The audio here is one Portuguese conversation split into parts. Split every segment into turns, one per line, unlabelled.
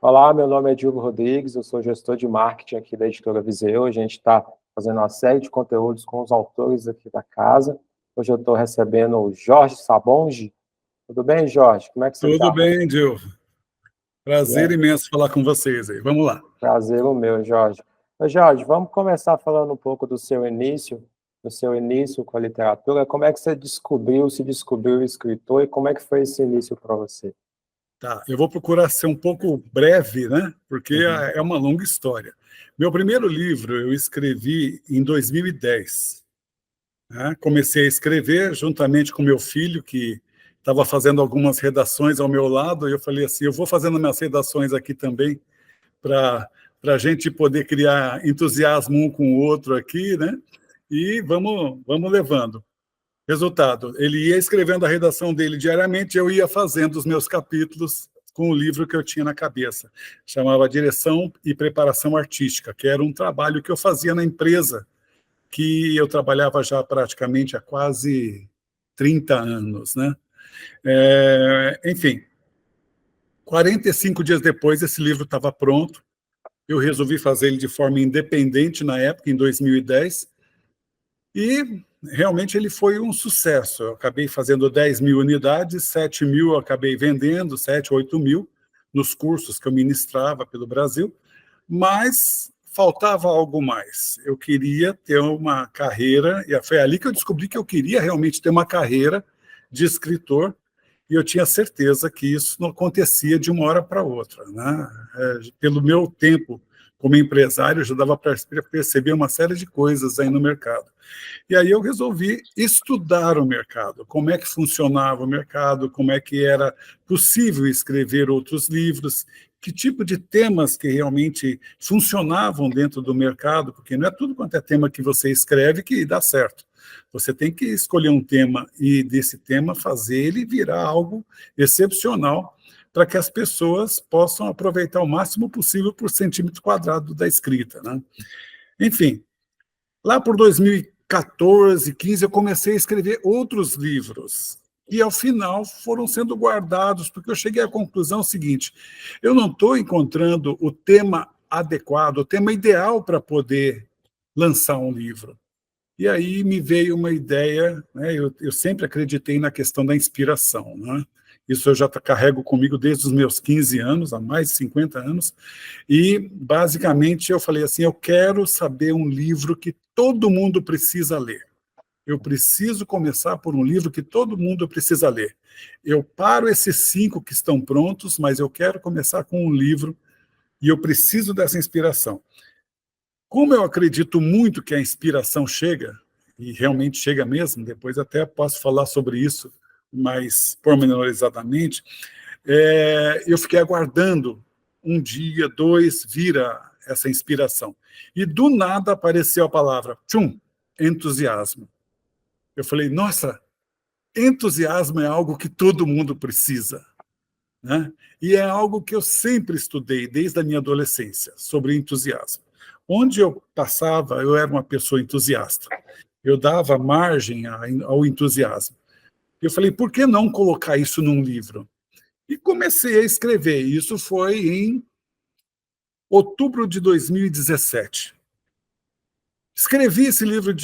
Olá, meu nome é Diogo Rodrigues, eu sou gestor de marketing aqui da Editora Viseu. A gente está fazendo uma série de conteúdos com os autores aqui da casa. Hoje eu estou recebendo o Jorge Sabonge. Tudo bem, Jorge? Como é que você
Tudo
está?
bem, Diogo. Prazer imenso falar com vocês aí. Vamos lá.
Prazer o meu, Jorge. Ô, Jorge, vamos começar falando um pouco do seu início com a literatura. Como é que você se descobriu escritor e como é que foi esse início para você?
Tá, eu vou procurar ser um pouco breve, né? Porque
Uhum.
é uma longa história. Meu primeiro livro eu escrevi em 2010. Né? Comecei a escrever juntamente com meu filho, que estava fazendo algumas redações ao meu lado, e eu falei assim, eu vou fazendo minhas redações aqui também, para a gente poder criar entusiasmo um com o outro aqui, né? E vamos levando. Resultado, ele ia escrevendo a redação dele diariamente, eu ia fazendo os meus capítulos com o livro que eu tinha na cabeça. Chamava Direção e Preparação Artística, que era um trabalho que eu fazia na empresa, que eu trabalhava já praticamente há quase 30 anos. Né? Enfim, 45 dias depois, esse livro estava pronto, eu resolvi fazer ele de forma independente na época, em 2010, e realmente ele foi um sucesso. Eu acabei fazendo 10 mil unidades, 7 mil eu acabei vendendo, 7, 8 mil, nos cursos que eu ministrava pelo Brasil, mas faltava algo mais. Eu queria ter uma carreira, e foi ali que eu descobri que eu queria realmente ter uma carreira de escritor, e eu tinha certeza que isso não acontecia de uma hora para outra. Né? Pelo meu tempo como empresário, já dava para perceber uma série de coisas aí no mercado. E aí eu resolvi estudar o mercado, como é que funcionava o mercado, como é que era possível escrever outros livros, que tipo de temas que realmente funcionavam dentro do mercado, porque não é tudo quanto é tema que você escreve que dá certo. Você tem que escolher um tema e desse tema fazer ele virar algo excepcional para que as pessoas possam aproveitar o máximo possível por centímetro quadrado da escrita. Né? Enfim, lá por 2014, 15, eu comecei a escrever outros livros. E, ao final, foram sendo guardados, porque eu cheguei à conclusão seguinte, eu não estou encontrando o tema adequado, o tema ideal para poder lançar um livro. E aí me veio uma ideia, né, eu sempre acreditei na questão da inspiração. Né? Isso eu já carrego comigo desde os meus 15 anos, há mais de 50 anos, e, basicamente, eu falei assim, eu quero saber um livro que todo mundo precisa ler. Eu preciso começar por um livro que todo mundo precisa ler. Eu paro esses 5 que estão prontos, mas eu quero começar com um livro e eu preciso dessa inspiração. Como eu acredito muito que a inspiração chega, e realmente chega mesmo, depois até posso falar sobre isso mais pormenorizadamente, eu fiquei aguardando um dia, 2, vira essa inspiração. E do nada apareceu a palavra, tchum, entusiasmo. Eu falei, nossa, entusiasmo é algo que todo mundo precisa. Né? E é algo que eu sempre estudei, desde a minha adolescência, sobre entusiasmo. Onde eu passava, eu era uma pessoa entusiasta. Eu dava margem ao entusiasmo. Eu falei, por que não colocar isso num livro? E comecei a escrever. Isso foi em outubro de 2017. Escrevi esse livro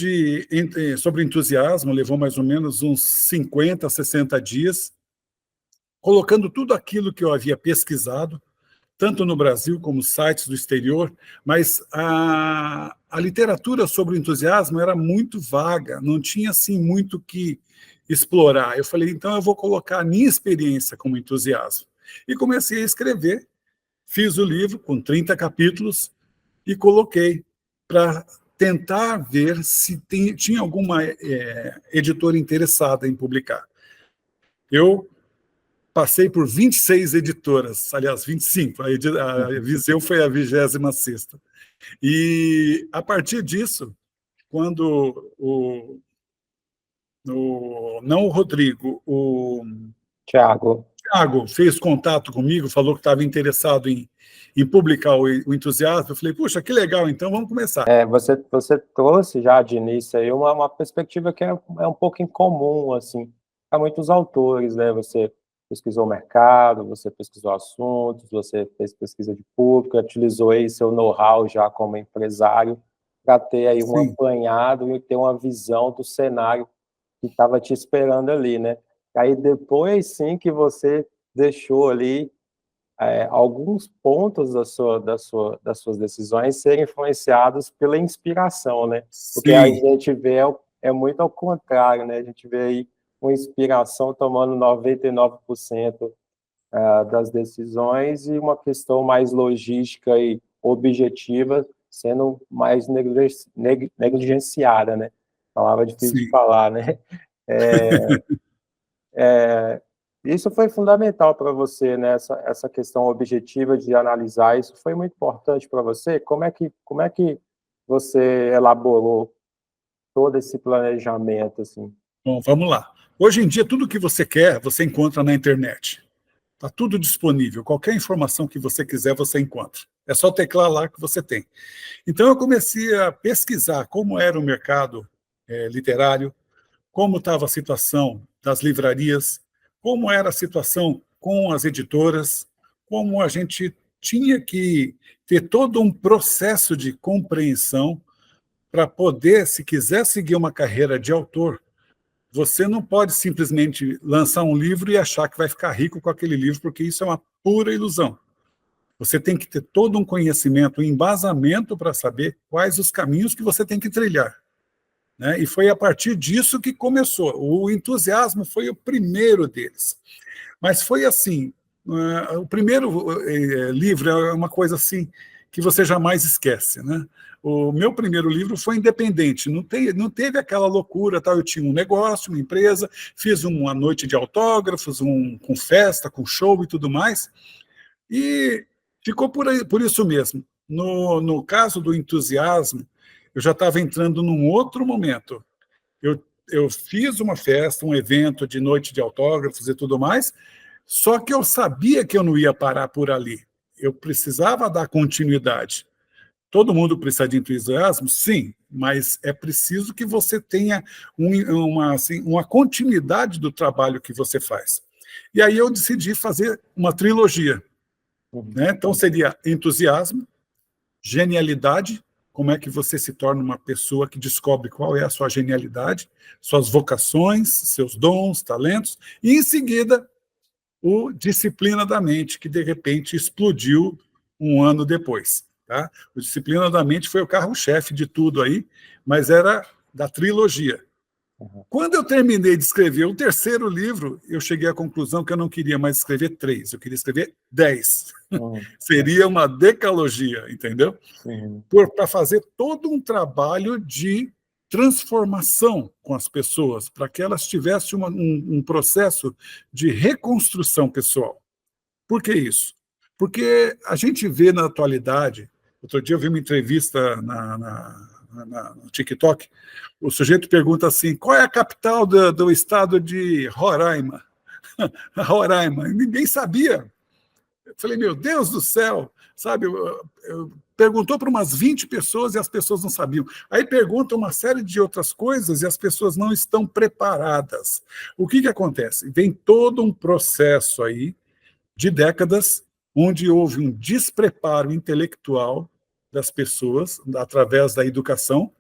sobre entusiasmo, levou mais ou menos uns 50, 60 dias, colocando tudo aquilo que eu havia pesquisado, tanto no Brasil como sites do exterior, mas a literatura sobre o entusiasmo era muito vaga, não tinha assim muito que explorar. Eu falei, então eu vou colocar a minha experiência como entusiasmo. E comecei a escrever, fiz o livro com 30 capítulos e coloquei para tentar ver se tinha alguma editora interessada em publicar. Eu passei por 26 editoras, aliás, 25, a Viseu foi a 26ª. E, a partir disso, quando não o Rodrigo, o
Tiago.
Thiago fez contato comigo, falou que estava interessado em publicar o Entusiasmo, eu falei, puxa, que legal, então vamos começar.
Você trouxe já de início aí uma perspectiva que é um pouco incomum, assim, para muitos autores, né? Você pesquisou o mercado, você pesquisou assuntos, você fez pesquisa de público, utilizou aí seu know-how já como empresário para ter aí um
Sim.
apanhado e ter uma visão do cenário que estava te esperando ali, né? Aí depois sim que você deixou ali alguns pontos das suas decisões serem influenciados pela inspiração, né? Porque a
Sim.
gente vê muito ao contrário, né? A gente vê aí uma inspiração tomando 99% das decisões e uma questão mais logística e objetiva sendo mais negligenciada, né? Palavra difícil de
Sim.
falar, né? Isso foi fundamental para você, né? Essa questão objetiva de analisar, isso foi muito importante para você? Como é que você elaborou todo esse planejamento, assim?
Bom, vamos lá. Hoje em dia, tudo que você quer, você encontra na internet. Está tudo disponível. Qualquer informação que você quiser, você encontra. É só teclar lá que você tem. Então, eu comecei a pesquisar como era o mercado literário, como estava a situação das livrarias, como era a situação com as editoras, como a gente tinha que ter todo um processo de compreensão para poder, se quiser seguir uma carreira de autor, você não pode simplesmente lançar um livro e achar que vai ficar rico com aquele livro, porque isso é uma pura ilusão. Você tem que ter todo um conhecimento, um embasamento para saber quais os caminhos que você tem que trilhar, né? E foi a partir disso que começou. O entusiasmo foi o primeiro deles. Mas foi assim, o primeiro livro é uma coisa assim que você jamais esquece, né? O meu primeiro livro foi independente, não teve aquela loucura, tal. Eu tinha um negócio, uma empresa, fiz uma noite de autógrafos, com festa, com show e tudo mais, e ficou por isso mesmo. No caso do entusiasmo, eu já estava entrando num outro momento. Eu fiz uma festa, um evento de noite de autógrafos e tudo mais, só que eu sabia que eu não ia parar por ali. Eu precisava dar continuidade. Todo mundo precisa de entusiasmo? Sim, mas é preciso que você tenha uma continuidade do trabalho que você faz. E aí eu decidi fazer uma trilogia, né? Então seria entusiasmo, genialidade, como é que você se torna uma pessoa que descobre qual é a sua genialidade, suas vocações, seus dons, talentos, e em seguida o Disciplina da Mente, que de repente explodiu um ano depois. Tá? O Disciplina da Mente foi o carro-chefe de tudo aí, mas era da trilogia. Quando eu terminei de escrever o terceiro livro, eu cheguei à conclusão que eu não queria mais escrever 3, eu queria escrever 10. Seria uma decalogia, entendeu? Para fazer todo um trabalho de transformação com as pessoas, para que elas tivessem um processo de reconstrução pessoal. Por que isso? Porque a gente vê na atualidade, outro dia eu vi uma entrevista no TikTok, o sujeito pergunta assim, qual é a capital do estado de Roraima? Roraima, ninguém sabia. Eu falei, meu Deus do céu, sabe, perguntou para umas 20 pessoas e as pessoas não sabiam. Aí pergunta uma série de outras coisas e as pessoas não estão preparadas. O que acontece? Vem todo um processo aí de décadas onde houve um despreparo intelectual das pessoas através da educação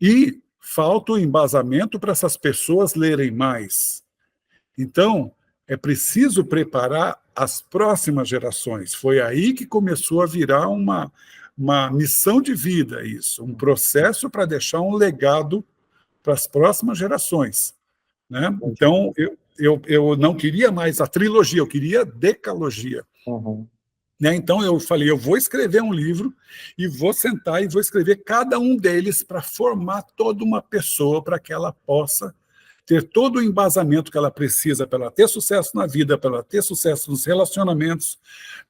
e falta o embasamento para essas pessoas lerem mais. Então, é preciso preparar as próximas gerações. Foi aí que começou a virar uma missão de vida isso, um processo para deixar um legado para as próximas gerações, né? Então, eu não queria mais a trilogia, eu queria decalogia. Né? Então, eu falei, eu vou escrever um livro e vou sentar e vou escrever cada um deles para formar toda uma pessoa para que ela possa ter todo o embasamento que ela precisa para ela ter sucesso na vida, para ela ter sucesso nos relacionamentos,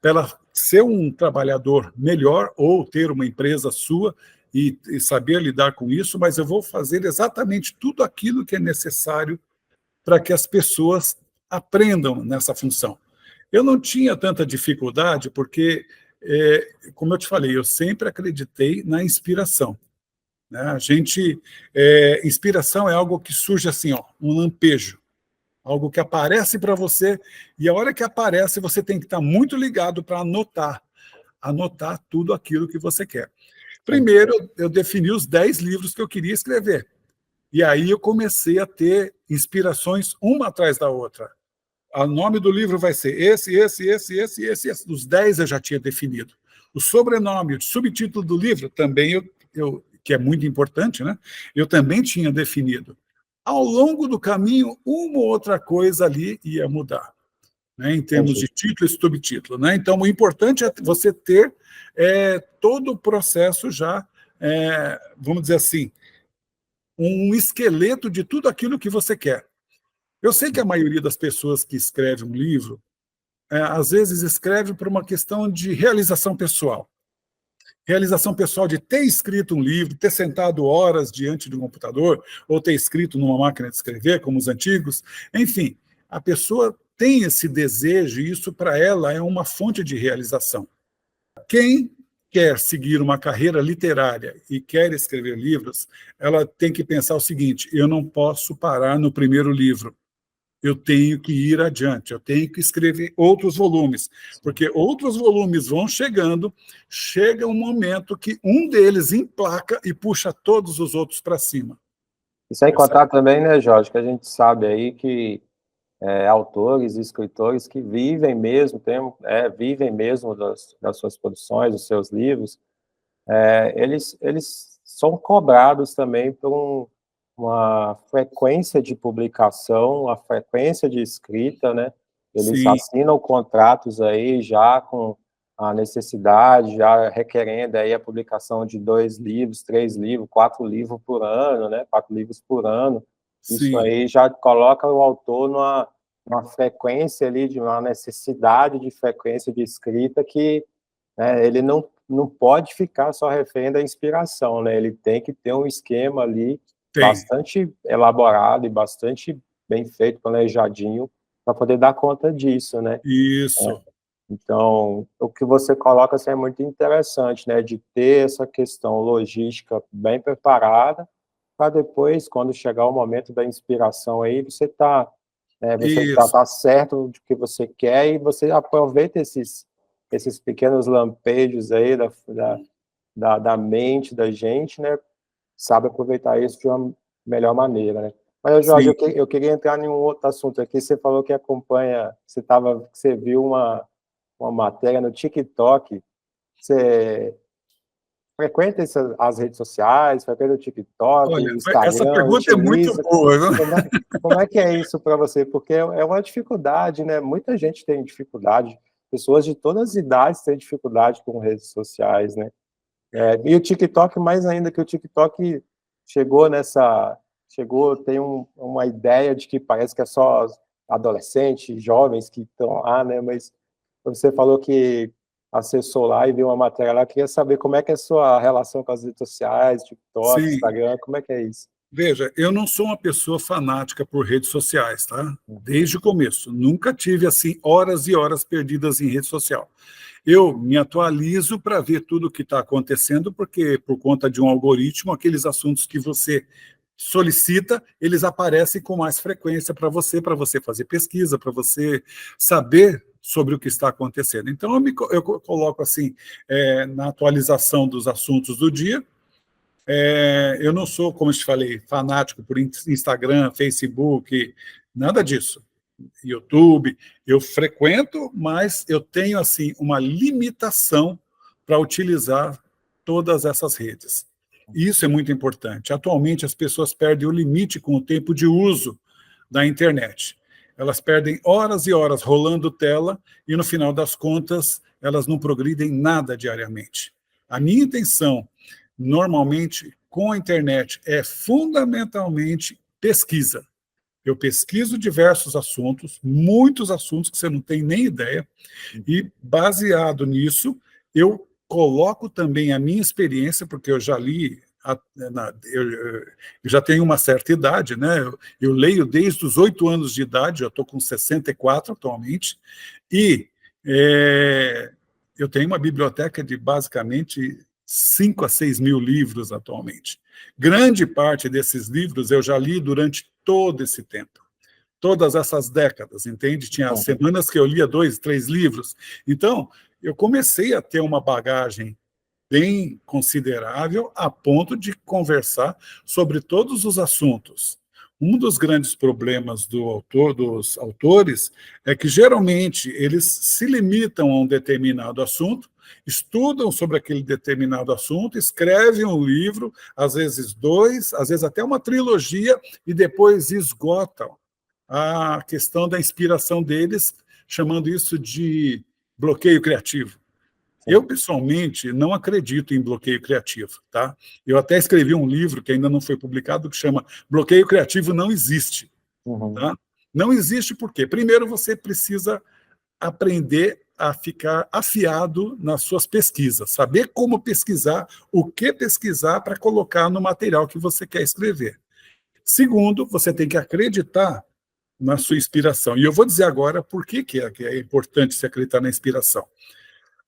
para ela ser um trabalhador melhor ou ter uma empresa sua e saber lidar com isso, mas eu vou fazer exatamente tudo aquilo que é necessário para que as pessoas aprendam nessa função. Eu não tinha tanta dificuldade porque, como eu te falei, eu sempre acreditei na inspiração. Né? Inspiração é algo que surge assim, ó, um lampejo. algo que aparece para você, e a hora que aparece, você tem que estar muito ligado para anotar tudo aquilo que você quer. Primeiro, eu defini os 10 livros que eu queria escrever. E aí eu comecei a ter inspirações uma atrás da outra. O nome do livro vai ser esse. Os 10 eu já tinha definido. O sobrenome, o subtítulo do livro, também que é muito importante, né? Eu também tinha definido. Ao longo do caminho, uma ou outra coisa ali ia mudar, né, em termos de título e subtítulo, né? Então, o importante é você ter todo o processo já, vamos dizer assim, um esqueleto de tudo aquilo que você quer. Eu sei que a maioria das pessoas que escreve um livro, às vezes escreve por uma questão de realização pessoal. Realização pessoal de ter escrito um livro, ter sentado horas diante de um computador, ou ter escrito numa máquina de escrever, como os antigos. Enfim, a pessoa tem esse desejo, e isso para ela é uma fonte de realização. Quem quer seguir uma carreira literária e quer escrever livros, ela tem que pensar o seguinte: eu não posso parar no primeiro livro. Eu tenho que ir adiante, eu tenho que escrever outros volumes, porque outros volumes vão chegando, chega um momento que um deles emplaca e puxa todos os outros para cima.
E sem contar também, né, Jorge, que a gente sabe aí que autores e escritores que vivem mesmo, vivem mesmo das suas produções, dos seus livros, eles são cobrados também por uma frequência de publicação, uma frequência de escrita, né? Eles
Sim.
assinam contratos aí já com a necessidade, já requerendo aí a publicação de 2 livros, 3 livros, 4 livros por ano, né? 4 livros por ano. Isso
Sim.
aí já coloca o autor numa frequência ali, de uma necessidade de frequência de escrita que, né, ele não pode ficar só refém da inspiração, né? Ele tem que ter um esquema ali bastante elaborado e bastante bem feito, planejadinho, para poder dar conta disso, né?
Isso.
Então, o que você coloca assim, é muito interessante, né? De ter essa questão logística bem preparada, para depois, quando chegar o momento da inspiração aí, você tá certo do que você quer e você aproveita esses pequenos lampejos aí da mente da gente, né? Sabe aproveitar isso de uma melhor maneira, né? Mas, Jorge, eu queria entrar em um outro assunto aqui. Você falou que acompanha, você viu uma matéria no TikTok. Você frequenta as redes sociais, frequenta o TikTok,
Olha, essa
Instagram,
pergunta é muito
utiliza?
boa, viu?
Como é que é isso para você? Porque é uma dificuldade, né? Muita gente tem dificuldade, pessoas de todas as idades têm dificuldade com redes sociais, né? E o TikTok, mais ainda, que o TikTok tem uma ideia de que parece que é só adolescentes, jovens que estão lá, né? Mas você falou que acessou lá e viu uma matéria lá, queria saber como é que é a sua relação com as redes sociais, TikTok,
Sim.
Instagram, como é que é isso?
Veja, eu não sou uma pessoa fanática por redes sociais, tá? Desde o começo. Nunca tive, assim, horas e horas perdidas em rede social. Eu me atualizo para ver tudo o que está acontecendo, porque, por conta de um algoritmo, aqueles assuntos que você solicita, eles aparecem com mais frequência para você fazer pesquisa, para você saber sobre o que está acontecendo. Então, eu coloco assim, na atualização dos assuntos do dia. Eu não sou, como eu te falei, fanático por Instagram, Facebook, nada disso. YouTube, eu frequento, mas eu tenho assim uma limitação para utilizar todas essas redes. Isso é muito importante. Atualmente as pessoas perdem o limite com o tempo de uso da internet. Elas perdem horas e horas rolando tela e no final das contas elas não progridem nada diariamente. A minha intenção, normalmente, com a internet é fundamentalmente pesquisa. Eu pesquiso diversos assuntos, muitos assuntos que você não tem nem ideia, e baseado nisso, eu coloco também a minha experiência, porque eu já li, eu já tenho uma certa idade, né? Eu leio desde os 8 anos de idade, eu estou com 64 atualmente, e eu tenho uma biblioteca de basicamente 5 a 6 mil livros atualmente. Grande parte desses livros eu já li durante todo esse tempo. todas essas décadas, entende? Tinha semanas que eu lia 2, 3 livros. Então, eu comecei a ter uma bagagem bem considerável a ponto de conversar sobre todos os assuntos. Um dos grandes problemas dos autores é que, geralmente, eles se limitam a um determinado assunto, estudam sobre aquele determinado assunto, escrevem um livro, às vezes 2, às vezes até uma trilogia, e depois esgotam a questão da inspiração deles, chamando isso de bloqueio criativo. Eu, pessoalmente, não acredito em bloqueio criativo, tá? Eu até escrevi um livro que ainda não foi publicado, que chama Bloqueio Criativo Não Existe. Tá? Não existe por quê? Primeiro, você precisa aprender a ficar afiado nas suas pesquisas, saber como pesquisar, o que pesquisar para colocar no material que você quer escrever. Segundo, você tem que acreditar na sua inspiração. E eu vou dizer agora por que é importante se acreditar na inspiração.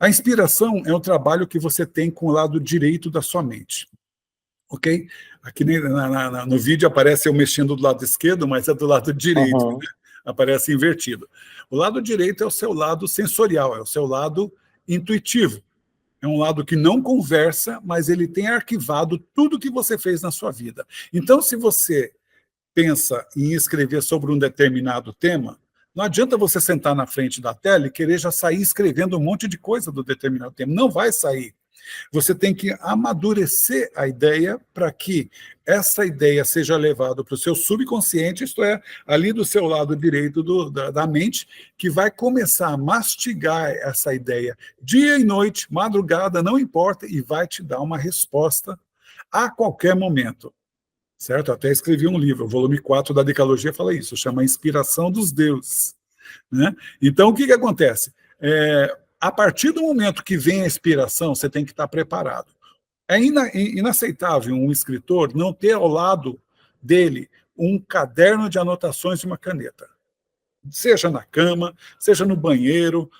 A inspiração é um trabalho que você tem com o lado direito da sua mente, ok? Aqui no vídeo aparece eu mexendo do lado esquerdo, mas é do lado direito, né? Aparece invertido. O lado direito é o seu lado sensorial, é o seu lado intuitivo. É um lado que não conversa, mas ele tem arquivado tudo que você fez na sua vida. Então, se você pensa em escrever sobre um determinado tema, não adianta você sentar na frente da tela e querer já sair escrevendo um monte de coisa do determinado tema. Não vai sair. Você tem que amadurecer a ideia para que essa ideia seja levada para o seu subconsciente, isto é, ali do seu lado direito da mente, que vai começar a mastigar essa ideia dia e noite, madrugada, não importa, e vai te dar uma resposta a qualquer momento. Certo? Até escrevi um livro, o volume 4 da Decalogia fala isso, chama Inspiração dos Deuses. Né? Então, o que acontece? A partir do momento que vem a inspiração, você tem que estar preparado. É inaceitável um escritor não ter ao lado dele um caderno de anotações e uma caneta. Seja na cama, seja no banheiro,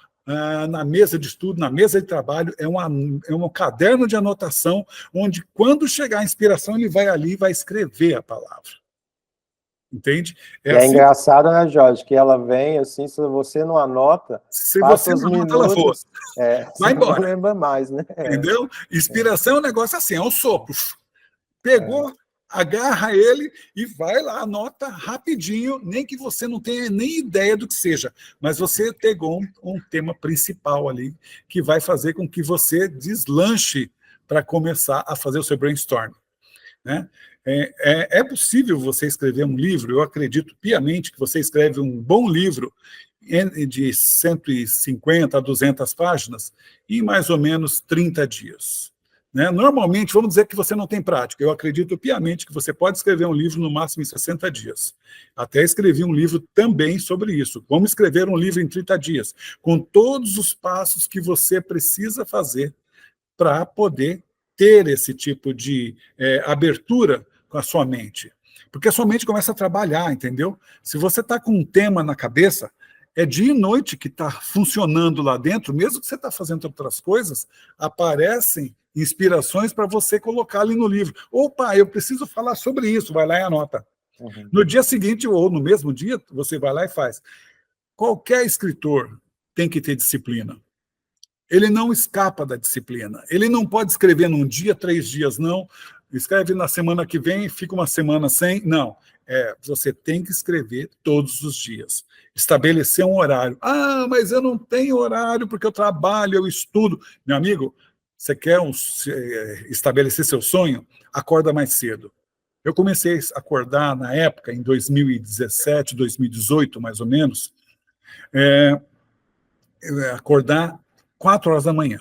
na mesa de estudo, na mesa de trabalho, é um caderno de anotação, onde, quando chegar a inspiração, ele vai ali e vai escrever a palavra. Entende?
É assim, engraçado, né, Jorge, que ela vem, assim, se você não anota,
se você não anota, ela voa. Vai embora.
Não lembra mais, né?
Entendeu? Inspiração é um negócio assim, é um sopro. Pegou, agarra ele e vai lá, anota rapidinho, nem que você não tenha nem ideia do que seja, mas você pegou um tema principal ali, que vai fazer com que você deslanche para começar a fazer o seu brainstorm. Né? É possível você escrever um livro, eu acredito piamente que você escreve um bom livro de 150 a 200 páginas em mais ou menos 30 dias. Né? Normalmente, vamos dizer que você não tem prática. Eu acredito piamente que você pode escrever um livro no máximo em 60 dias. Até escrevi um livro também sobre isso. Como escrever um livro em 30 dias, com todos os passos que você precisa fazer para poder ter esse tipo de abertura com a sua mente. Porque a sua mente começa a trabalhar, entendeu? Se você está com um tema na cabeça, é dia e noite que está funcionando lá dentro, mesmo que você está fazendo outras coisas, aparecem inspirações para você colocar ali no livro. Opa, eu preciso falar sobre isso, vai lá e anota. No dia seguinte, ou no mesmo dia, você vai lá e faz. Qualquer escritor tem que ter disciplina. Ele não escapa da disciplina. Ele não pode escrever num dia, 3 dias, não. Escreve na semana que vem, fica uma semana sem. Não. Você tem que escrever todos os dias. Estabelecer um horário. Ah, mas eu não tenho horário porque eu trabalho, eu estudo. Meu amigo, você quer estabelecer seu sonho? Acorda mais cedo. Eu comecei a acordar na época, em 2017, 2018, mais ou menos, acordar 4 horas da manhã.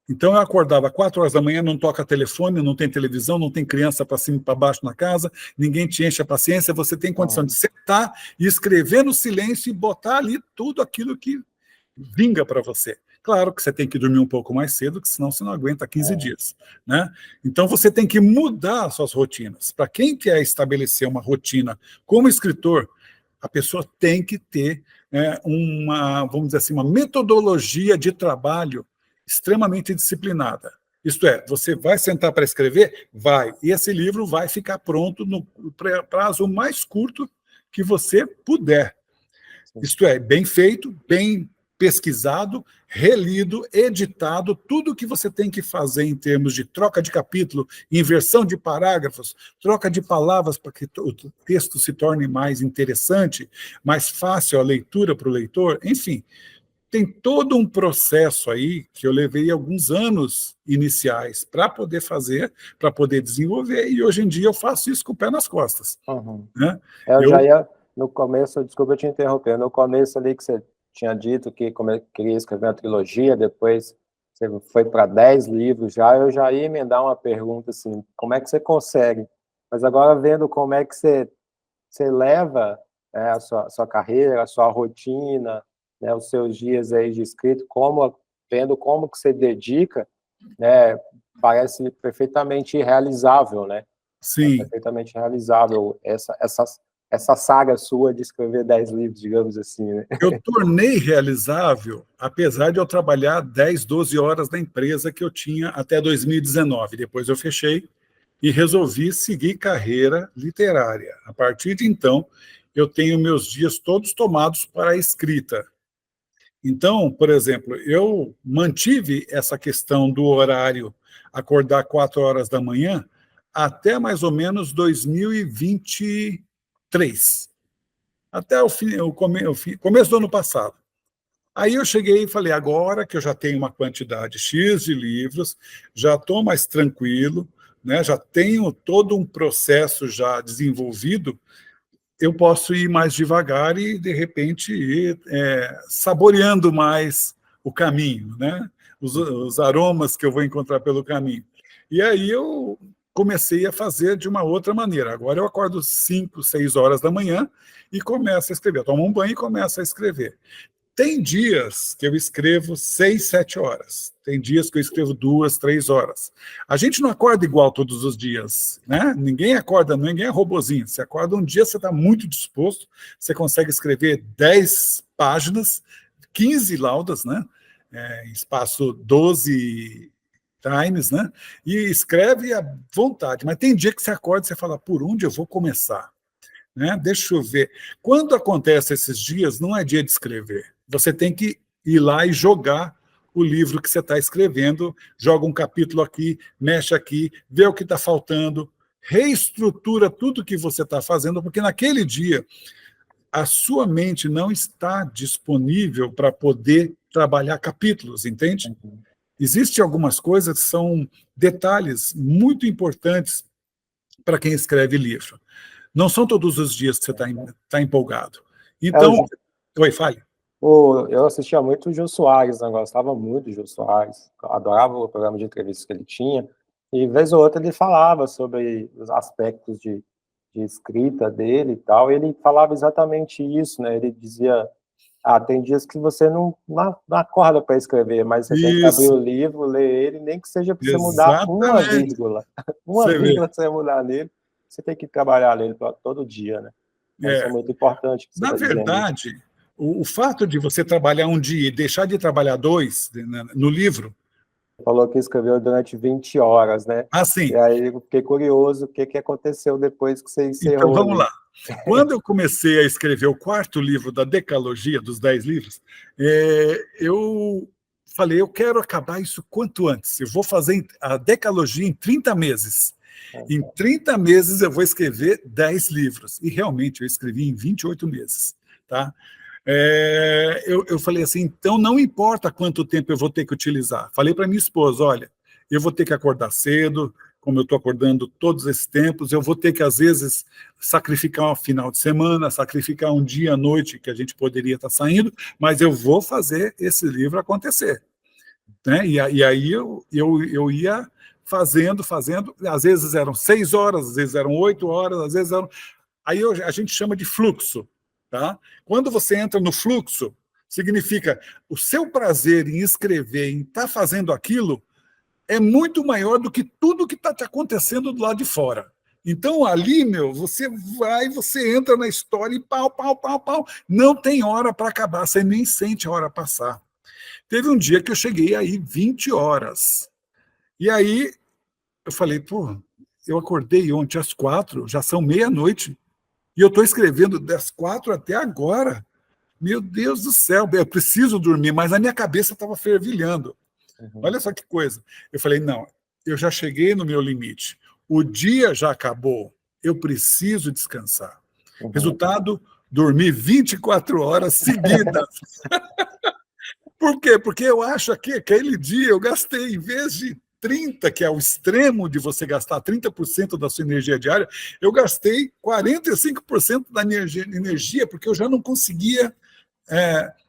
Então eu acordava 4 horas da manhã, não toca telefone, não tem televisão, não tem criança para cima e para baixo na casa, ninguém te enche a paciência, você tem condição de sentar e escrever no silêncio e botar ali tudo aquilo que vinga para você. Claro que você tem que dormir um pouco mais cedo, que senão você não aguenta 15 dias. Né? Então você tem que mudar as suas rotinas. Para quem quer estabelecer uma rotina como escritor, a pessoa tem que ter vamos dizer assim, uma metodologia de trabalho extremamente disciplinada. Isto é, você vai sentar para escrever? Vai. E esse livro vai ficar pronto no prazo mais curto que você puder.
Sim.
Isto é, bem feito, bem pesquisado, relido, editado, tudo que você tem que fazer em termos de troca de capítulo, inversão de parágrafos, troca de palavras para que o texto se torne mais interessante, mais fácil a leitura para o leitor, enfim, tem todo um processo aí que eu levei alguns anos iniciais para poder fazer, para poder desenvolver, e hoje em dia eu faço isso com o pé nas costas.
Uhum.
Né?
Eu já ia, no começo, desculpa eu te interromper, no começo ali que você tinha dito que queria escrever uma trilogia, depois você foi para 10 livros já, eu já ia emendar uma pergunta assim, como é que você consegue? Mas agora vendo como é que você leva a sua carreira, a sua rotina, né, os seus dias aí de escrito, vendo como que você dedica, né, parece perfeitamente realizável, né?
Sim.
Perfeitamente realizável essa saga sua de escrever 10 livros, digamos assim, né?
Eu tornei realizável, apesar de eu trabalhar 10, 12 horas na empresa que eu tinha até 2019. Depois eu fechei e resolvi seguir carreira literária. A partir de então, eu tenho meus dias todos tomados para a escrita. Então, por exemplo, eu mantive essa questão do horário, acordar 4 horas da manhã, até mais ou menos 2023. Até o começo do ano passado. Aí eu cheguei e falei, agora que eu já tenho uma quantidade X de livros, já estou mais tranquilo, né, já tenho todo um processo já desenvolvido, eu posso ir mais devagar e, de repente, ir saboreando mais o caminho, né, os aromas que eu vou encontrar pelo caminho. E aí eu comecei a fazer de uma outra maneira. Agora eu acordo 5, 6 horas da manhã e começo a escrever. Eu tomo um banho e começo a escrever. Tem dias que eu escrevo 6, 7 horas. Tem dias que eu escrevo 2, 3 horas. A gente não acorda igual todos os dias, né? Ninguém acorda, ninguém é robozinho. Você acorda um dia, você está muito disposto, você consegue escrever 10 páginas, 15 laudas, né? Espaço 12 times, né? E escreve à vontade. Mas tem dia que você acorda e você fala, por onde eu vou começar? Né? Deixa eu ver. Quando acontece esses dias, não é dia de escrever. Você tem que ir lá e jogar o livro que você está escrevendo, joga um capítulo aqui, mexe aqui, vê o que está faltando, reestrutura tudo que você está fazendo, porque naquele dia a sua mente não está disponível para poder trabalhar capítulos, entende?
Uhum.
Existem algumas coisas que são detalhes muito importantes para quem escreve livro. Não são todos os dias que você está empolgado. Então, oi, fale.
Eu assistia muito o Jô Soares, né? Eu gostava muito do Jô Soares, adorava o programa de entrevistas que ele tinha, e vez ou outra ele falava sobre os aspectos de escrita dele e tal, e ele falava exatamente isso, né? Ele dizia, tem dias que você não acorda para escrever, mas você tem que abrir
Isso,
o livro, ler ele, nem que seja para você mudar uma
exatamente.
vírgula. Uma
Você vê.
vírgula que você vai mudar nele, você tem que trabalhar nele todo dia, né? Então, isso é muito importante que você
Na
está dizendo.
verdade, o fato de você trabalhar um dia e deixar de trabalhar 2 no livro,
Falou que escreveu durante 20 horas, né? E
assim,
aí eu fiquei curioso o que aconteceu depois que você
então
encerrou
vamos
ali.
lá. Quando eu comecei a escrever o 4º livro da Decalogia, dos 10 livros, eu falei, eu quero acabar isso quanto antes. Eu vou fazer a Decalogia em 30 meses. Em 30 meses eu vou escrever 10 livros. E realmente eu escrevi em 28 meses. Tá? Eu falei assim, então não importa quanto tempo eu vou ter que utilizar. Falei para minha esposa, olha, eu vou ter que acordar cedo, como eu estou acordando todos esses tempos, eu vou ter que, às vezes, sacrificar um final de semana, sacrificar um dia à noite que a gente poderia estar saindo, mas eu vou fazer esse livro acontecer. Né? E aí eu ia fazendo, às vezes eram 6 horas, às vezes eram 8 horas, às vezes eram... Aí a gente chama de fluxo. Tá? Quando você entra no fluxo, significa o seu prazer em escrever, em estar fazendo aquilo, é muito maior do que tudo que está te acontecendo do lado de fora. Então, ali, você vai, você entra na história e pau, pau, pau, pau. Não tem hora para acabar, você nem sente a hora passar. Teve um dia que eu cheguei aí 20 horas. E aí eu falei, pô, eu acordei ontem às 4, já são meia-noite. E eu estou escrevendo das 4 até agora. Meu Deus do céu, eu preciso dormir, mas a minha cabeça estava fervilhando.
Uhum.
Olha só que coisa. Eu falei, não, eu já cheguei no meu limite. O dia já acabou. Eu preciso descansar.
Uhum.
Resultado, dormi 24 horas seguidas. Por quê? Porque eu acho que aquele dia eu gastei, em vez de 30, que é o extremo de você gastar 30% da sua energia diária, eu gastei 45% da energia, porque eu já não conseguia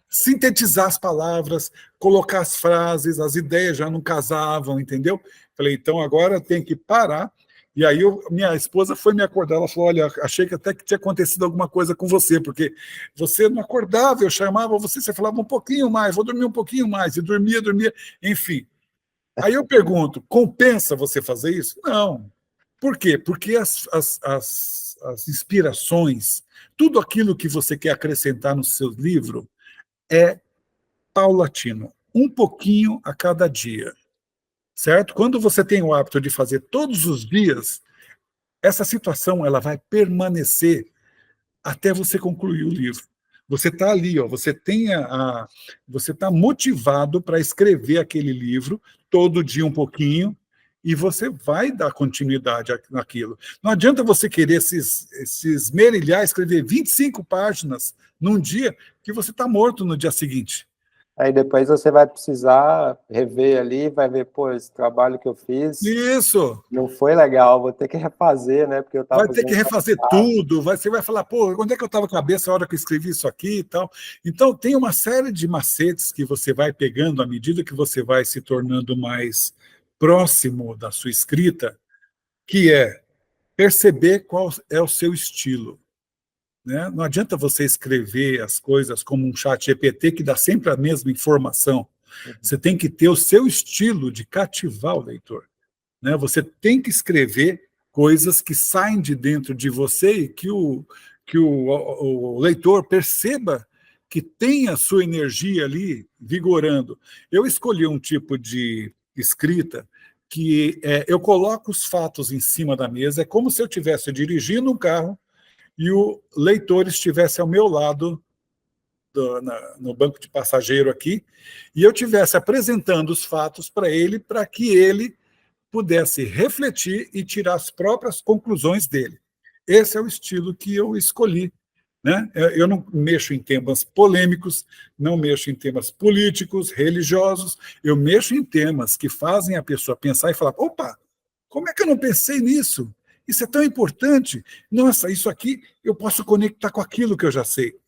sintetizar as palavras, colocar as frases, as ideias já não casavam, entendeu? Falei, então agora tem que parar. E aí minha esposa foi me acordar, ela falou, olha, achei que até que tinha acontecido alguma coisa com você, porque você não acordava, eu chamava você, você falava um pouquinho mais, vou dormir um pouquinho mais, e dormia, enfim. Aí eu pergunto, compensa você fazer isso? Não. Por quê? Porque as inspirações, tudo aquilo que você quer acrescentar no seu livro é paulatino, um pouquinho a cada dia, certo? Quando você tem o hábito de fazer todos os dias, essa situação ela vai permanecer até você concluir o livro. Você está ali, ó, você está motivado para escrever aquele livro, todo dia um pouquinho, e você vai dar continuidade naquilo. Não adianta você querer se esmerilhar, escrever 25 páginas num dia, que você está morto no dia seguinte.
Aí depois você vai precisar rever ali, vai ver, pô, esse trabalho que eu fiz
Isso!
não foi legal, vou ter que refazer, né? Porque eu estava
Vai ter que
fazendo
refazer tudo, você vai falar, pô, onde é que eu estava com a cabeça a hora que eu escrevi isso aqui e tal. Então, tem uma série de macetes que você vai pegando à medida que você vai se tornando mais próximo da sua escrita, que é perceber qual é o seu estilo. Né? Não adianta você escrever as coisas como um chat GPT que dá sempre a mesma informação.
Uhum.
Você tem que ter o seu estilo de cativar o leitor. Né? Você tem que escrever coisas que saem de dentro de você e que o leitor perceba que tem a sua energia ali vigorando. Eu escolhi um tipo de escrita que eu coloco os fatos em cima da mesa, é como se eu estivesse dirigindo um carro e o leitor estivesse ao meu lado no banco de passageiro aqui, e eu estivesse apresentando os fatos para ele, para que ele pudesse refletir e tirar as próprias conclusões dele. Esse é o estilo que eu escolhi. Né? Eu não mexo em temas polêmicos, não mexo em temas políticos, religiosos, eu mexo em temas que fazem a pessoa pensar e falar, opa, como é que eu não pensei nisso? Isso é tão importante. Nossa, isso aqui eu posso conectar com aquilo que eu já sei.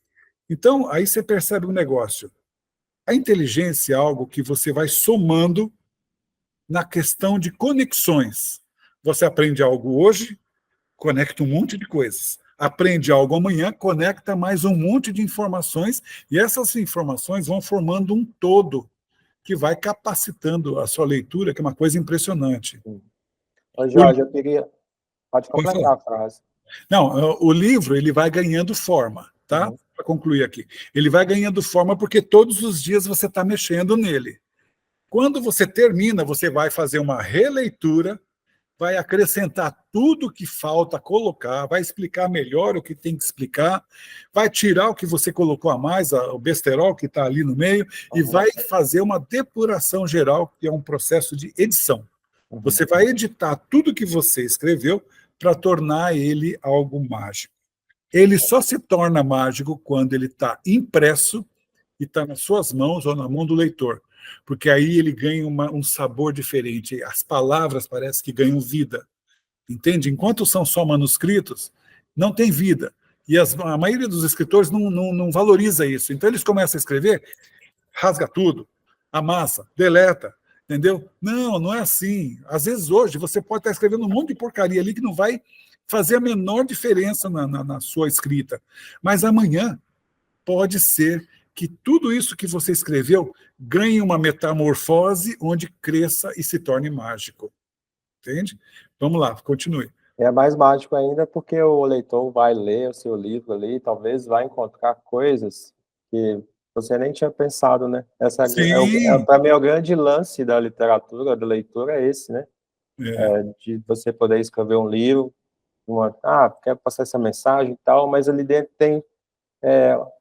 Então, aí você percebe um negócio. A inteligência é algo que você vai somando na questão de conexões. Você aprende algo hoje, conecta um monte de coisas. Aprende algo amanhã, conecta mais um monte de informações, e essas informações vão formando um todo que vai capacitando a sua leitura, que é uma coisa impressionante.
Ô,
O,
Jorge, eu queria... Pode
pode falar.
completar a frase.
Não, o livro ele vai ganhando forma, tá?
Uhum.
Para concluir aqui. Ele vai ganhando forma porque todos os dias você está mexendo nele. Quando você termina, você vai fazer uma releitura, vai acrescentar tudo que falta colocar, vai explicar melhor o que tem que explicar, vai tirar o que você colocou a mais, o besterol que está ali no meio, e
Uhum.
vai fazer uma depuração geral, que é um processo de edição.
Uhum.
Você vai editar tudo que você escreveu para tornar ele algo mágico. Ele só se torna mágico quando ele está impresso e está nas suas mãos ou na mão do leitor, porque aí ele ganha um sabor diferente. As palavras parecem que ganham vida, entende? Enquanto são só manuscritos, não tem vida. E a maioria dos escritores não valoriza isso. Então eles começam a escrever, rasga tudo, amassa, deleta, entendeu? Não, não é assim. Às vezes hoje você pode estar escrevendo um monte de porcaria ali que não vai fazer a menor diferença na sua escrita. Mas amanhã pode ser que tudo isso que você escreveu ganhe uma metamorfose onde cresça e se torne mágico. Entende? Vamos lá, continue.
É mais mágico ainda porque o leitor vai ler o seu livro ali, talvez vai encontrar coisas que você nem tinha pensado, né?
Sim,
Para mim, é o grande lance da literatura, da leitura, é esse, né?
é,
De você poder escrever um livro, quero passar essa mensagem e tal, mas ali dentro tem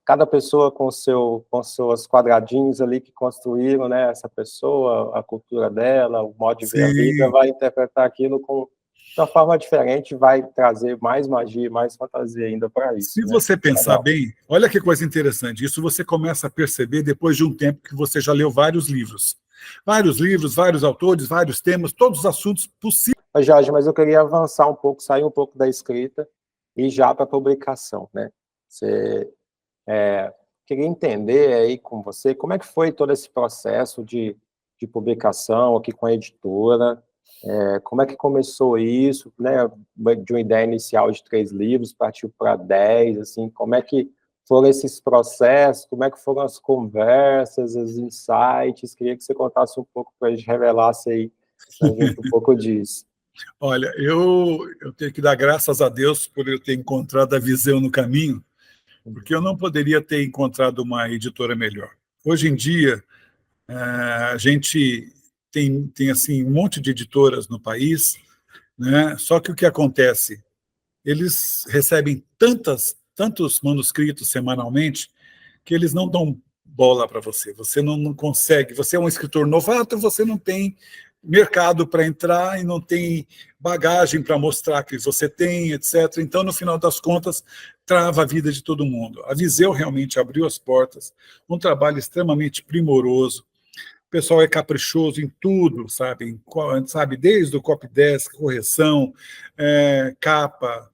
cada pessoa com seus quadradinhos ali que construíram, né, essa pessoa, a cultura dela, o modo de ver a vida,
Sim.
vai interpretar aquilo de uma forma diferente, vai trazer mais magia, mais fantasia ainda para
Se
isso, né?
você pensar
Legal.
bem, olha que coisa interessante, isso você começa a perceber depois de um tempo que você já leu vários livros. Vários livros, vários autores, vários temas, todos os assuntos possíveis.
Ô, Jorge, mas eu queria avançar um pouco, sair um pouco da escrita e já para a publicação, né? Você queria entender aí com você como é que foi todo esse processo de publicação aqui com a editora, como é que começou isso, né? De uma ideia inicial de 3 livros, partiu para 10, assim, como é que foram esses processos, como é que foram as conversas, os insights, queria que você contasse um pouco para a gente, revelasse aí para a gente um pouco disso.
Olha, eu tenho que dar graças a Deus por eu ter encontrado a Viseu no caminho, porque eu não poderia ter encontrado uma editora melhor. Hoje em dia, a gente tem assim, um monte de editoras no país, né? Só que o que acontece? Eles recebem tantos manuscritos semanalmente que eles não dão bola para você. Você não consegue. Você é um escritor novato, você não tem mercado para entrar e não tem bagagem para mostrar que você tem, etc. Então, no final das contas, trava a vida de todo mundo. A Viseu realmente abriu as portas, um trabalho extremamente primoroso. O pessoal é caprichoso em tudo, sabe? Desde o copy desk, correção, capa,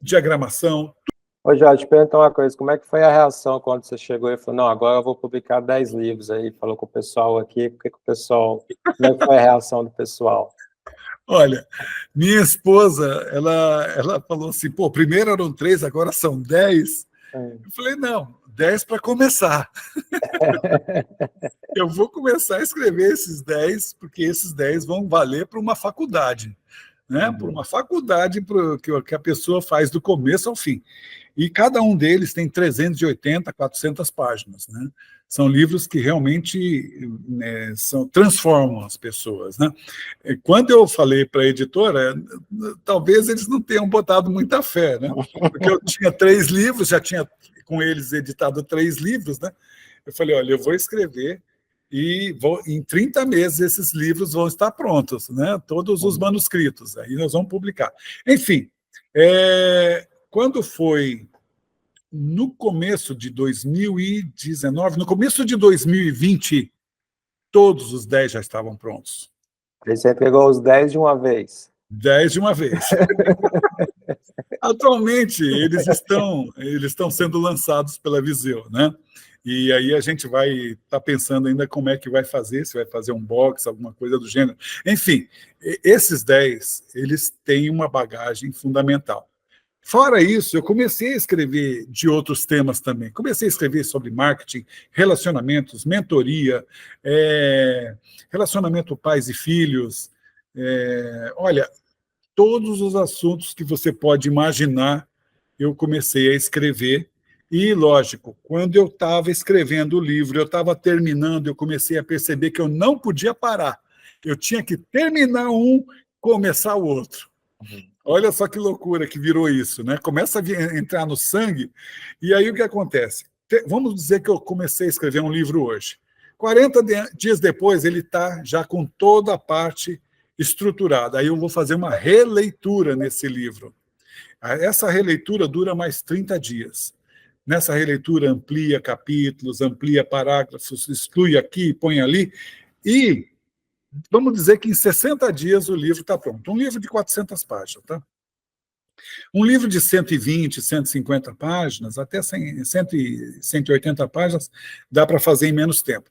diagramação.
Ô, Jorge, te perguntar uma coisa, como é que foi a reação quando você chegou e falou, não, agora eu vou publicar 10 livros aí, falou com o pessoal aqui, como é que foi a reação do pessoal?
Olha, minha esposa, ela falou assim, pô, primeiro eram 3, agora são 10. Eu falei, não, 10 para começar. Eu vou começar a escrever esses 10, porque esses 10 vão valer para uma faculdade, né? Para uma faculdade que a pessoa faz do começo ao fim. E cada um deles tem 380, 400 páginas, né? São livros que realmente, né, transformam as pessoas, né? Quando eu falei para a editora, talvez eles não tenham botado muita fé, né? Porque eu tinha 3 livros, já tinha com eles editado 3 livros, né? Eu falei, olha, eu vou escrever e em 30 meses esses livros vão estar prontos, né? Todos os manuscritos, aí nós vamos publicar. Enfim, quando foi no começo de 2019, no começo de 2020, todos os 10 já estavam prontos.
Aí você entregou os 10 de uma vez.
10 de uma vez. Atualmente, eles estão sendo lançados pela Viseu, né? E aí a gente vai estar pensando ainda como é que vai fazer, se vai fazer um box, alguma coisa do gênero. Enfim, esses 10, eles têm uma bagagem fundamental. Fora isso, eu comecei a escrever de outros temas também. Comecei a escrever sobre marketing, relacionamentos, mentoria, relacionamento pais e filhos. Olha, todos os assuntos que você pode imaginar, eu comecei a escrever. E, lógico, quando eu estava escrevendo o livro, eu estava terminando, eu comecei a perceber que eu não podia parar. Eu tinha que terminar um, começar o outro. Olha só que loucura que virou isso, né? Começa a entrar no sangue, e aí o que acontece? Vamos dizer que eu comecei a escrever um livro hoje. 40 dias depois, ele está já com toda a parte estruturada. Aí eu vou fazer uma releitura nesse livro. Essa releitura dura mais 30 dias. Nessa releitura, amplia capítulos, amplia parágrafos, exclui aqui, põe ali, e vamos dizer que em 60 dias o livro está pronto. Um livro de 400 páginas, tá? Um livro de 120, 150 páginas, até 100, 180 páginas, dá para fazer em menos tempo.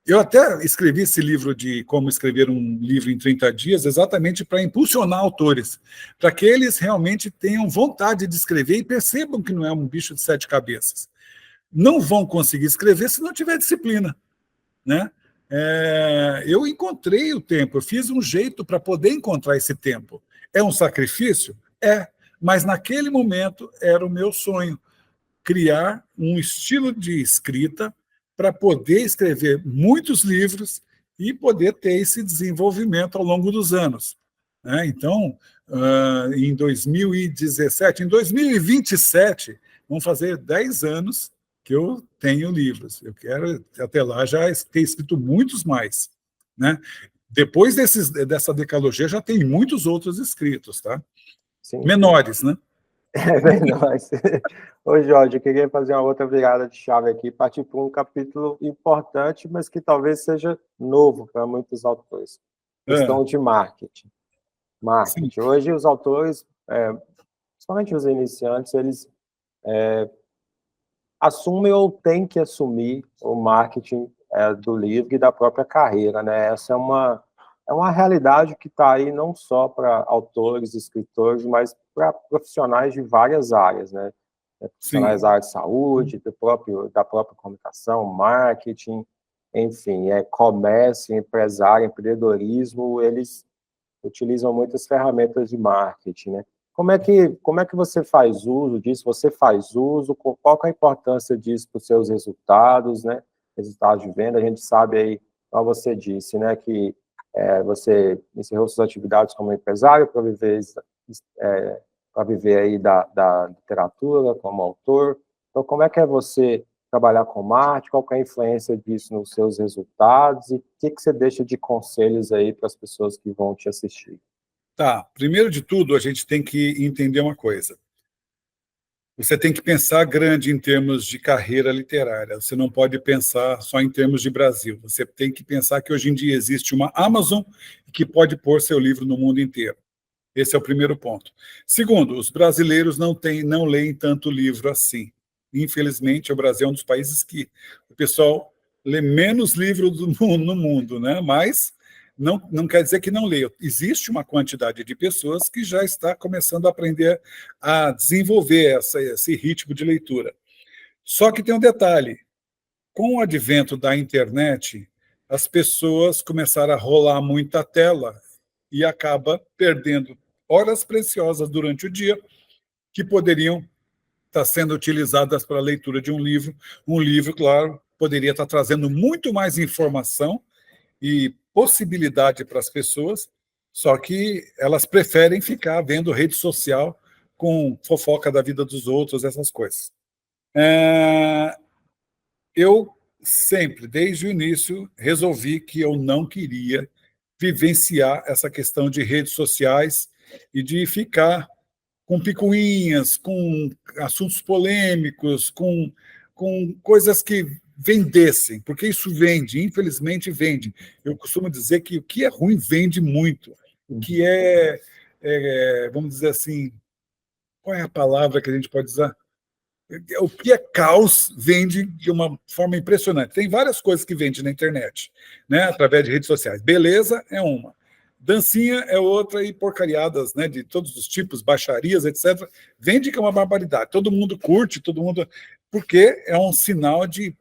Eu até escrevi esse livro de como escrever um livro em 30 dias exatamente para impulsionar autores, para que eles realmente tenham vontade de escrever e percebam que não é um bicho de 7 cabeças. Não vão conseguir escrever se não tiver disciplina, né? Eu encontrei o tempo, eu fiz um jeito para poder encontrar esse tempo. É um sacrifício? É, mas naquele momento era o meu sonho, criar um estilo de escrita para poder escrever muitos livros e poder ter esse desenvolvimento ao longo dos anos. né? Então, em 2017, em 2027, vão fazer 10 anos que eu tenho livros. Eu quero, até lá, já ter escrito muitos mais, né? Depois dessa decalogia, já tem muitos outros escritos, tá?
Sim, sim.
Menores, né?
É verdade. Ô, Jorge, eu queria fazer uma outra virada de chave aqui, partir para um capítulo importante, mas que talvez seja novo para muitos autores.
É,
Questão de marketing.
sim,
Marketing. Hoje, os autores, principalmente os iniciantes, eles assumem ou têm que assumir o marketing do livro e da própria carreira, né? Essa é uma realidade que está aí não só para autores, escritores, mas para profissionais de várias áreas, né? Profissionais
sim.
da área de saúde, da própria comunicação, marketing, enfim, comércio, empresário, empreendedorismo, eles utilizam muitas ferramentas de marketing, né? Como é que você faz uso disso? Você faz uso? Qual que é a importância disso para os seus resultados, né? Resultados de venda. A gente sabe aí, como você disse, né, que você encerrou suas atividades como empresário para viver aí da literatura como autor. Então, como é que é você trabalhar com marketing? Qual que é a influência disso nos seus resultados? E o que você deixa de conselhos aí para as pessoas que vão te assistir?
Tá, primeiro de tudo, a gente tem que entender uma coisa. Você tem que pensar grande em termos de carreira literária. Você não pode pensar só em termos de Brasil. Você tem que pensar que hoje em dia existe uma Amazon que pode pôr seu livro no mundo inteiro. Esse é o primeiro ponto. Segundo, os brasileiros não leem tanto livro assim. Infelizmente, o Brasil é um dos países que o pessoal lê menos livros no mundo, né? Mas não quer dizer que não leia. Existe uma quantidade de pessoas que já está começando a aprender a desenvolver esse ritmo de leitura. Só que tem um detalhe: com o advento da internet, as pessoas começaram a rolar muita tela e acaba perdendo horas preciosas durante o dia que poderiam estar sendo utilizadas para a leitura de um livro. Um livro, claro, poderia estar trazendo muito mais informação e possibilidade para as pessoas, só que elas preferem ficar vendo rede social com fofoca da vida dos outros, essas coisas. Eu sempre, desde o início, resolvi que eu não queria vivenciar essa questão de redes sociais e de ficar com picuinhas, com assuntos polêmicos, com coisas que vendessem, porque isso vende, infelizmente vende. Eu costumo dizer que o que é ruim vende muito. O que vamos dizer assim, qual é a palavra que a gente pode usar? O que é caos vende de uma forma impressionante. Tem várias coisas que vendem na internet, né, através de redes sociais. Beleza é uma. Dancinha é outra, e porcariadas, né, de todos os tipos, baixarias, etc. Vende que é uma barbaridade. Todo mundo curte, todo mundo. Porque é um sinal de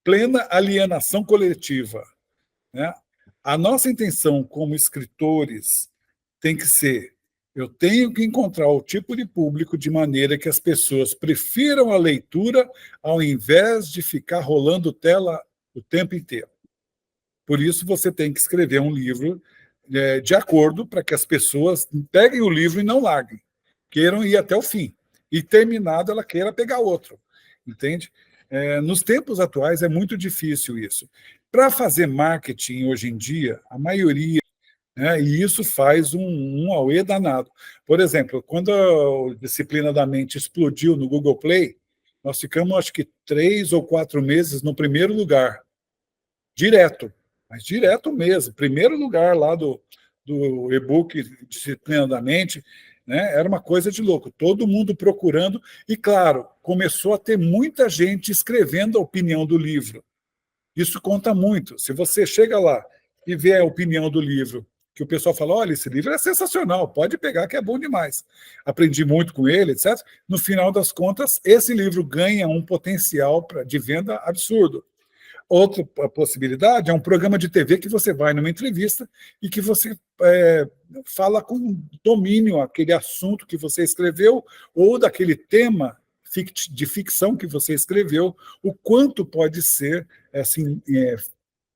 plena alienação coletiva, né? A nossa intenção como escritores tem que ser: eu tenho que encontrar o tipo de público de maneira que as pessoas prefiram a leitura ao invés de ficar rolando tela o tempo inteiro. Por isso, você tem que escrever um livro de acordo para que as pessoas peguem o livro e não larguem, queiram ir até o fim. E terminado, ela queira pegar outro. Entende? Nos tempos atuais é muito difícil isso. Para fazer marketing hoje em dia, a maioria, né, e isso faz um auê danado. Por exemplo, quando a Disciplina da Mente explodiu no Google Play, nós ficamos, acho que, 3 ou 4 meses no primeiro lugar, direto, mas direto mesmo. Primeiro lugar lá do e-book Disciplina da Mente, né, era uma coisa de louco. Todo mundo procurando e, claro, começou a ter muita gente escrevendo a opinião do livro. Isso conta muito. Se você chega lá e vê a opinião do livro, que o pessoal fala: olha, esse livro é sensacional, pode pegar que é bom demais. Aprendi muito com ele, etc. No final das contas, esse livro ganha um potencial de venda absurdo. Outra possibilidade é um programa de TV que você vai numa entrevista e que você fala com domínio aquele assunto que você escreveu ou daquele tema de ficção que você escreveu, o quanto pode ser assim,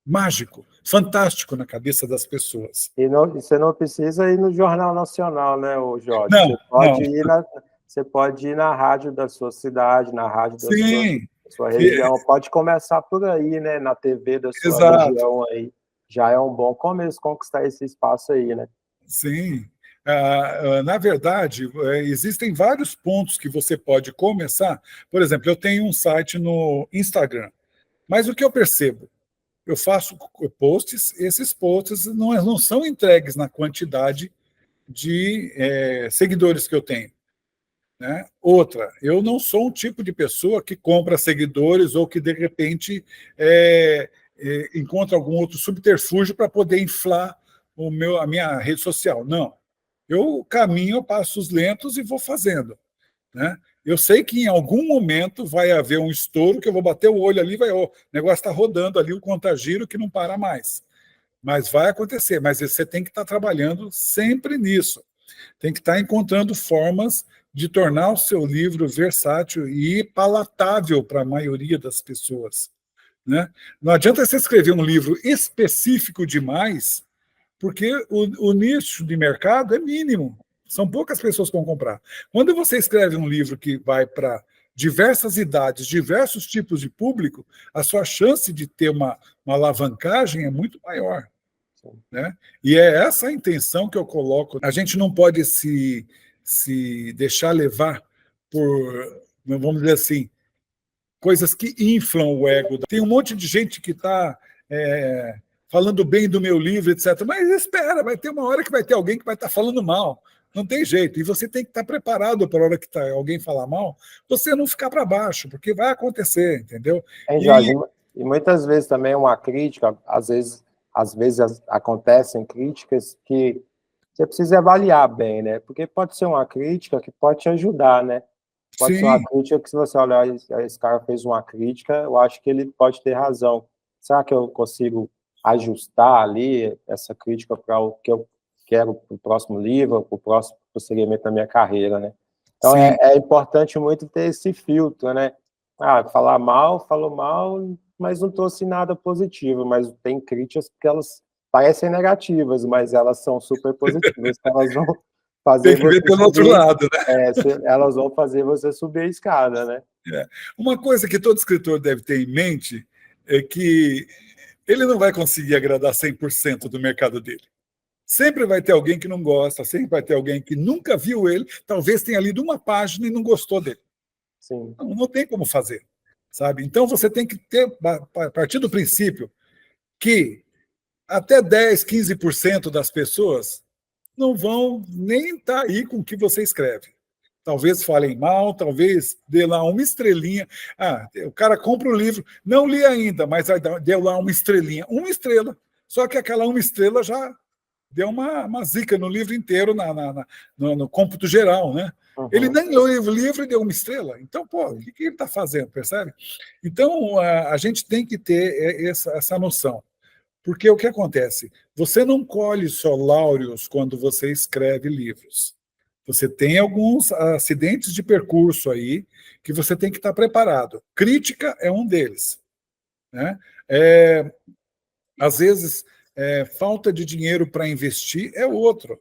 mágico, fantástico na cabeça das pessoas.
E você não precisa ir no Jornal Nacional, né, ô Jorge?
Não, não.
Você pode ir na rádio da sua cidade, na rádio da
Sim,
sua região. Pode começar por aí, né, na TV da sua
exato.
região aí. Já é um bom começo conquistar esse espaço aí, né?
Sim. Na verdade, existem vários pontos que você pode começar. Por exemplo, eu tenho um site no Instagram, mas o que eu percebo? Eu faço posts, esses posts não são entregues na quantidade de seguidores que eu tenho. Né? Outra, eu não sou um tipo de pessoa que compra seguidores ou que, de repente, encontra algum outro subterfúgio para poder inflar a minha rede social. Não. Eu caminho a passos lentos e vou fazendo. Né? Eu sei que em algum momento vai haver um estouro, que eu vou bater o olho ali, o negócio está rodando ali, o contagiro que não para mais. Mas vai acontecer, mas você tem que estar trabalhando sempre nisso. Tem que estar encontrando formas de tornar o seu livro versátil e palatável para a maioria das pessoas. Né? Não adianta você escrever um livro específico demais, porque o nicho de mercado é mínimo. São poucas pessoas que vão comprar. Quando você escreve um livro que vai para diversas idades, diversos tipos de público, a sua chance de ter uma alavancagem é muito maior. Né? E é essa a intenção que eu coloco. A gente não pode se deixar levar por, vamos dizer assim, coisas que inflam o ego. Tem um monte de gente que está falando bem do meu livro, etc. Mas espera, vai ter uma hora que vai ter alguém que vai estar falando mal. Não tem jeito. E você tem que estar preparado para a hora que alguém falar mal, você não ficar para baixo, porque vai acontecer, entendeu?
Jorge, e muitas vezes também uma crítica, às vezes acontecem críticas que você precisa avaliar bem, né? Porque pode ser uma crítica que pode te ajudar, né? Pode ser uma
Sim.
crítica que, se você olhar, esse cara fez uma crítica, eu acho que ele pode ter razão. Será que eu consigo ajustar ali essa crítica para o que eu quero para o próximo livro, para o próximo prosseguimento da minha carreira, né? Então,
Sim.
é importante muito ter esse filtro, né? Falar mal, falou mal, mas não trouxe nada positivo, mas tem críticas que elas parecem negativas, mas elas são super positivas, elas vão fazer
Tem que ver
você
pelo outro
subir,
lado, né?
elas vão fazer você subir a escada, né?
Uma coisa que todo escritor deve ter em mente é que ele não vai conseguir agradar 100% do mercado dele. Sempre vai ter alguém que não gosta, sempre vai ter alguém que nunca viu ele, talvez tenha lido uma página e não gostou dele.
Sim.
Não tem como fazer, sabe? Então você tem que partir do princípio que até 10, 15% das pessoas não vão nem estar aí com o que você escreve. Talvez falem mal, talvez dê lá uma estrelinha. O cara compra o livro, não li ainda, mas deu lá uma estrelinha. Uma estrela. Só que aquela uma estrela já deu uma zica no livro inteiro, no cômputo geral, né?
Uhum.
Ele nem leu o livro e deu uma estrela. Então, o que ele está fazendo, percebe? Então, a gente tem que ter essa noção. Porque o que acontece? Você não colhe só láureos quando você escreve livros. Você tem alguns acidentes de percurso aí que você tem que estar preparado. Crítica é um deles. Né? Às vezes, falta de dinheiro para investir é outro.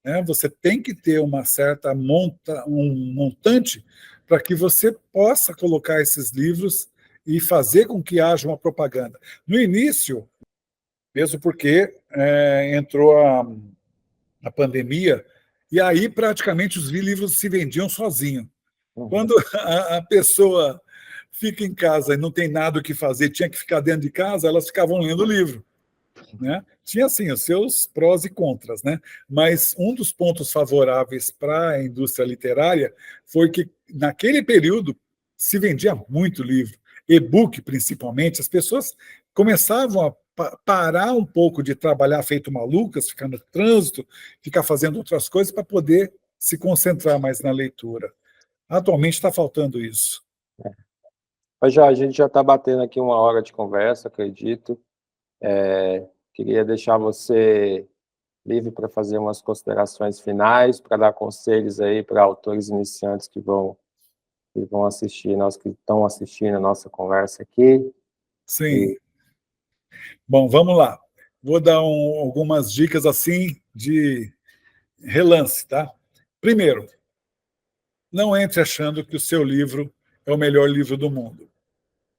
Né? Você tem que ter uma certa um montante para que você possa colocar esses livros e fazer com que haja uma propaganda. No início, mesmo porque entrou a pandemia, e aí praticamente os livros se vendiam sozinhos.
Uhum.
Quando a pessoa fica em casa e não tem nada o que fazer, tinha que ficar dentro de casa, elas ficavam lendo o livro. Né? Tinha, assim, os seus prós e contras, né? Mas um dos pontos favoráveis para a indústria literária foi que, naquele período, se vendia muito livro, e-book principalmente, as pessoas começavam a parar um pouco de trabalhar feito malucas, ficar no trânsito, ficar fazendo outras coisas para poder se concentrar mais na leitura. Atualmente está faltando isso.
Mas a gente já está batendo aqui 1 hora de conversa, acredito. Queria deixar você livre para fazer umas considerações finais, para dar conselhos aí para autores iniciantes que vão assistir, que estão assistindo a nossa conversa aqui.
Sim. Bom, vamos lá. Vou dar algumas dicas assim de relance, tá? Primeiro, não entre achando que o seu livro é o melhor livro do mundo,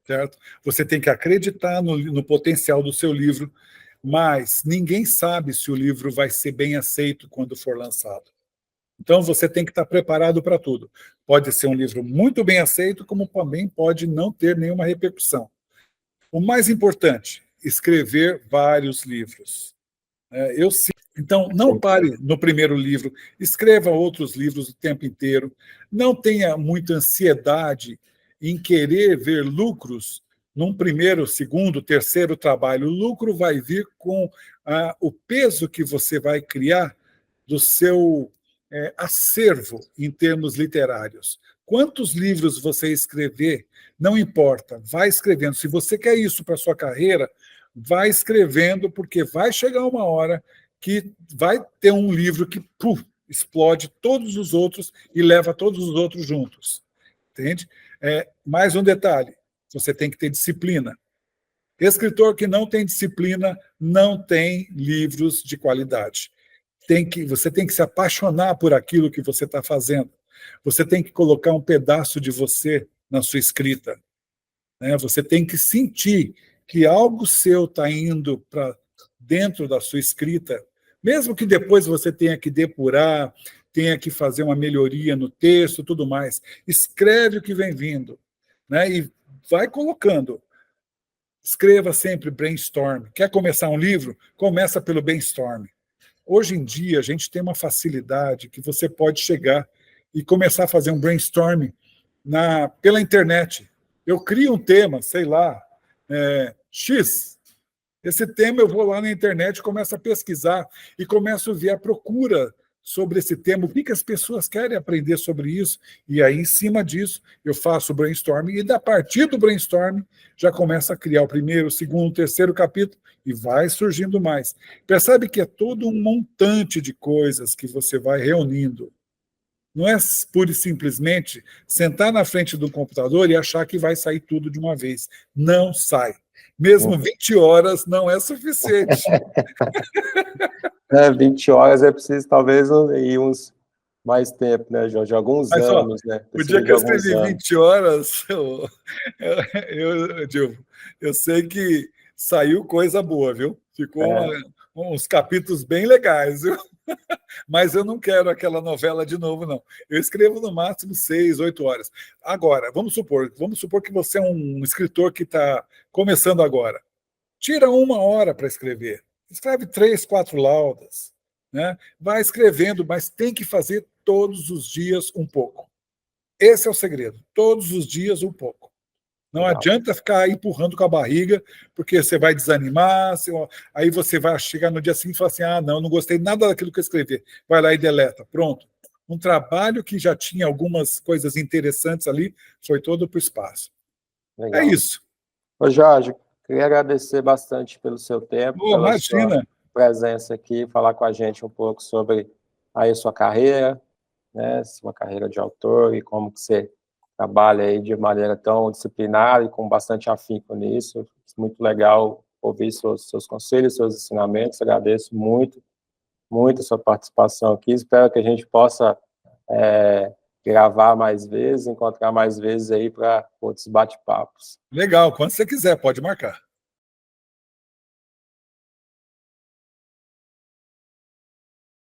certo? Você tem que acreditar no potencial do seu livro, mas ninguém sabe se o livro vai ser bem aceito quando for lançado. Então, você tem que estar preparado para tudo. Pode ser um livro muito bem aceito, como também pode não ter nenhuma repercussão. O mais importante, escrever vários livros. Então, não pare no primeiro livro, escreva outros livros o tempo inteiro, não tenha muita ansiedade em querer ver lucros num primeiro, segundo, terceiro trabalho. O lucro vai vir com o peso que você vai criar do seu acervo em termos literários. Quantos livros você escrever, não importa, vai escrevendo. Se você quer isso para a sua carreira, vai escrevendo, porque vai chegar uma hora que vai ter um livro que explode todos os outros e leva todos os outros juntos. Entende? Mais um detalhe, você tem que ter disciplina. Escritor que não tem disciplina não tem livros de qualidade. Você tem que se apaixonar por aquilo que você está fazendo. Você tem que colocar um pedaço de você na sua escrita. Você tem que sentir que algo seu está indo para dentro da sua escrita, mesmo que depois você tenha que depurar, tenha que fazer uma melhoria no texto, tudo mais. Escreve o que vem vindo, e vai colocando. Escreva sempre brainstorm. Quer começar um livro? Começa pelo brainstorm. Hoje em dia, a gente tem uma facilidade que você pode chegar e começar a fazer um brainstorm pela internet. Eu crio um tema, sei lá, X. Esse tema eu vou lá na internet, começo a pesquisar e começo a ver a procura sobre esse tema, o que as pessoas querem aprender sobre isso, e aí, em cima disso, eu faço o brainstorm, e a partir do brainstorm, já começa a criar o primeiro, o segundo, o terceiro capítulo, e vai surgindo mais. Percebe que é todo um montante de coisas que você vai reunindo. Não é pura e simplesmente sentar na frente do computador e achar que vai sair tudo de uma vez. Não sai. Mesmo 20 horas não é suficiente.
20 horas é preciso, talvez, uns mais tempo, né, Jorge? Alguns anos, né?
O dia que eu escrevi 20 horas, Dilma, eu sei que saiu coisa boa, viu? Ficou uns capítulos bem legais, viu? Mas eu não quero aquela novela de novo, não. Eu escrevo no máximo 6, 8 horas. Agora, vamos supor que você é um escritor que está começando agora. Tira 1 hora para escrever. Escreve 3, 4 laudas. Vai escrevendo, mas tem que fazer todos os dias um pouco. Esse é o segredo. Todos os dias um pouco. Não adianta ficar empurrando com a barriga, porque você vai desanimar, aí você vai chegar no dia seguinte e falar assim, não gostei nada daquilo que eu escrevi. Vai lá e deleta. Pronto. Um trabalho que já tinha algumas coisas interessantes ali, foi todo para o espaço. Legal. É isso.
Ô Jorge, queria agradecer bastante pelo seu tempo, pela sua presença aqui, falar com a gente um pouco sobre aí a sua carreira, sua carreira de autor e como que você trabalha aí de maneira tão disciplinada e com bastante afinco nisso. Muito legal ouvir seus conselhos, seus ensinamentos. Agradeço muito a sua participação aqui. Espero que a gente possa gravar mais vezes, encontrar mais vezes aí para outros bate-papos.
Legal, quando você quiser, pode marcar.